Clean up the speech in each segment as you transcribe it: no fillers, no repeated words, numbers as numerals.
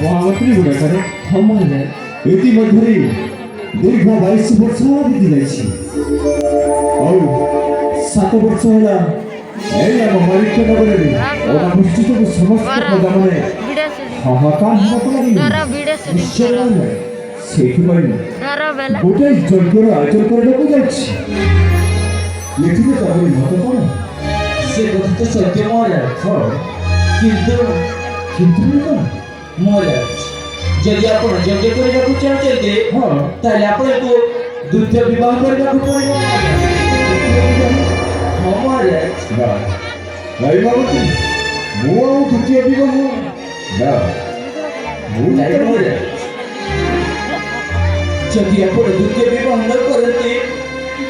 ମହାମନ୍ତ୍ରୀ ଗୁଡ଼ାକରେ ସମୟରେ ଇତିମଧ୍ୟରେ ଦୀର୍ଘ 22 ବର୍ଷ ବିତି ଯାଇଛି। ଆଉ 7 ବର୍ଷ ହେଲା ଏଇ ଆମ ମାଳିକ୍ୟ ନଗରରେ ଅନାବୃଷ୍ଟି ଯୋଗୁଁ ସମସ୍ତ ପ୍ରଜାମାନେ ହାହାକାର ହେବାକୁ ଲାଗିଲେ। ସେଇଥିପାଇଁ ଗୋଟେ ଯଜ୍ଞର ଆୟୋଜନ କରିବାକୁ ଯାଉଛି। ଲେଖିଲେ ତାପରେ ମତ କ'ଣ? ସେ କଥା ତ ସତ୍ୟ ମହାରାଜ। ହଁ, କିନ୍ତୁ କିନ୍ତୁ କ'ଣ? ମହାରାଜ ଯଦି ଆପଣ ଯଜ୍ଞ କରିବାକୁ ଚାହୁଁଛନ୍ତି ହଁ, ତାହେଲେ ଆପଣଙ୍କୁ ଦ୍ୱିତୀୟ ବିବାହ କରିବାକୁ ପଡ଼ିବ। ହଁ ମହାରାଜ। ନା ନାଇଁ ବାବୁଜୀ, ମୁଁ ଆଉ ଦ୍ୱିତୀୟ ବିବାହ ନା, ମୁଁ ନାଇଁ ମହାରାଜ, ଯଦି ଆପଣ ଦ୍ୱିତୀୟ ବିବାହ ନ କରନ୍ତି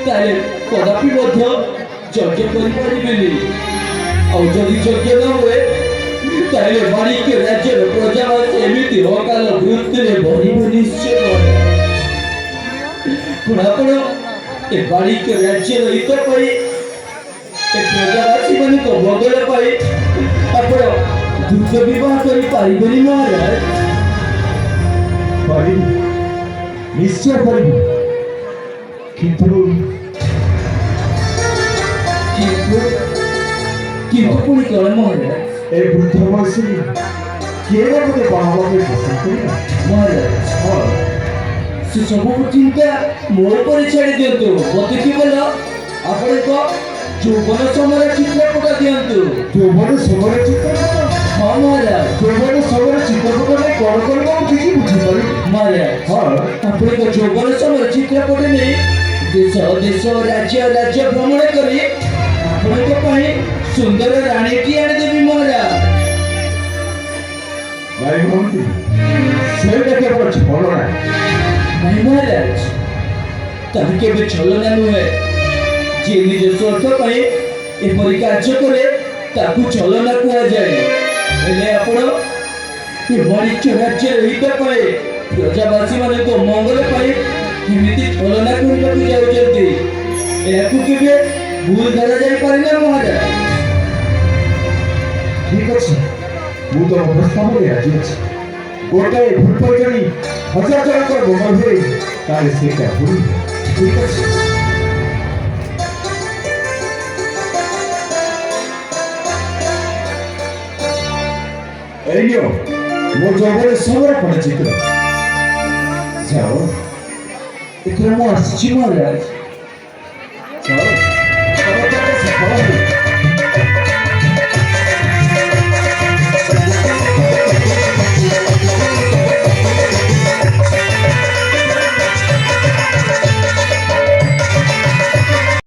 ତାହେଲେ କଦାପି ମଧ୍ୟ ଯଜ୍ଞ କରିପାରିବେନି। ଆଉ ଯଦି ଯଜ୍ଞ ନ ହୁଏ ତାହେଲେ ମାଣିକ୍ୟ ରାଜ୍ୟର ପ୍ରଜାମାନେ ଏମିତି ଅକାଳ ମୃତ୍ୟୁରେ ମରିବେ ନିଶ୍ଚୟ। କ'ଣ ଆପଣ ଏ ମାଣିକ୍ୟ ରାଜ୍ୟର ହିତ ପାଇଁ, ଏ ପ୍ରଜାବାସୀ ମାନଙ୍କ ମଙ୍ଗଳ ପାଇଁ ଆପଣ ଦ୍ୱିତୀୟ ବିବାହ କରିପାରିବେନି ମହାରାଜ? ପାରିବି, ନିଶ୍ଚୟ ପାରିବି, କିନ୍ତୁ କିନ୍ତୁ ପୁଣି କ'ଣ ମହାରାଜ? ଏ ବୃଦ୍ଧ ବୟସରେ କିଏ ବା ମୋତେ ବାହା ହେବା ପାଇଁ ପସନ୍ଦ କରିବ? ମହାରାଜ ହଁ, ସେ ସବୁ ଚିନ୍ତା ମୋ ଉପରେ ଛାଡ଼ି ଦିଅନ୍ତୁ। ମୋତେ କେବଳ ଆପଣଙ୍କ ଯୌବନ ସମୟରେ ଚିତ୍ରପଟ ଦିଅନ୍ତୁ। ଯୌବନ ସମୟରେ ଚିତ୍ରପଟ? ହଁ ମହାରାଜ। ଯୌବନ ସମୟରେ ଚିତ୍ରପଟ ନେଇ କ'ଣ କରିବ ମୁଁ କିଛି ବୁଝିପାରିବି। ମହାରାଜ ହଁ, ଆପଣଙ୍କ ଯୌବନ ସମୟରେ ଚିତ୍ରପଟ ନେଇ ଦେଶ ଦେଶ ରାଜ୍ୟ ରାଜ୍ୟ ଭ୍ରମଣ କରି ଆପଣଙ୍କ ପାଇଁ ସୁନ୍ଦର ରାଣୀଟି ଆଣିଦେବି ମହାରାଜ। ନାଇଁ ଭଣନ୍ତି, ସେଇଟା କେବଳ ଛଳନା। ନାଇଁ ମହାରାଜ, ତାହା କେବେ ଛଳନା ନୁହେଁ। ଯିଏ ନିଜ ସ୍ୱାର୍ଥ ପାଇଁ ଏପରି କାର୍ଯ୍ୟ କରେ ତାକୁ ଛଳନା କୁହାଯାଏ। ହେଲେ ଆପଣ ଏ ମାଣିକ୍ୟ ରାଜ୍ୟର ହିତ ପାଇଁ, ପ୍ରଜାବାସୀ ମାନଙ୍କ ମଙ୍ଗଳ ପାଇଁ ଏମିତି ଛଳନା କରିବାକୁ ଯାଉଛନ୍ତି। ଏହାକୁ କେବେ ଭୁଲ ଧରାଯାଇପାରେ ନା ମହାରାଜ। ଠିକ୍ ଅଛି, ମୁଁ ତମ ପ୍ରସ୍ତାବରେ ରାଜି ଅଛି। ଗୋଟାଏ ଭୂତ ଜାଣି 1000 ଜଣଙ୍କର ମଙ୍ଗଳ ହୁଏ, ତାହେଲେ ସେଇଟା ଭୁଲ। ଠିକ୍ ଅଛି। ଏଇ ମୋ ଯୌବନ ସମୟ ପଡ଼ିଚିତ୍ର ଯାଅ, ଏଥର ମୁଁ ଆସିଛି ମହାରାଜ। ଯାଅ, ସଫଳ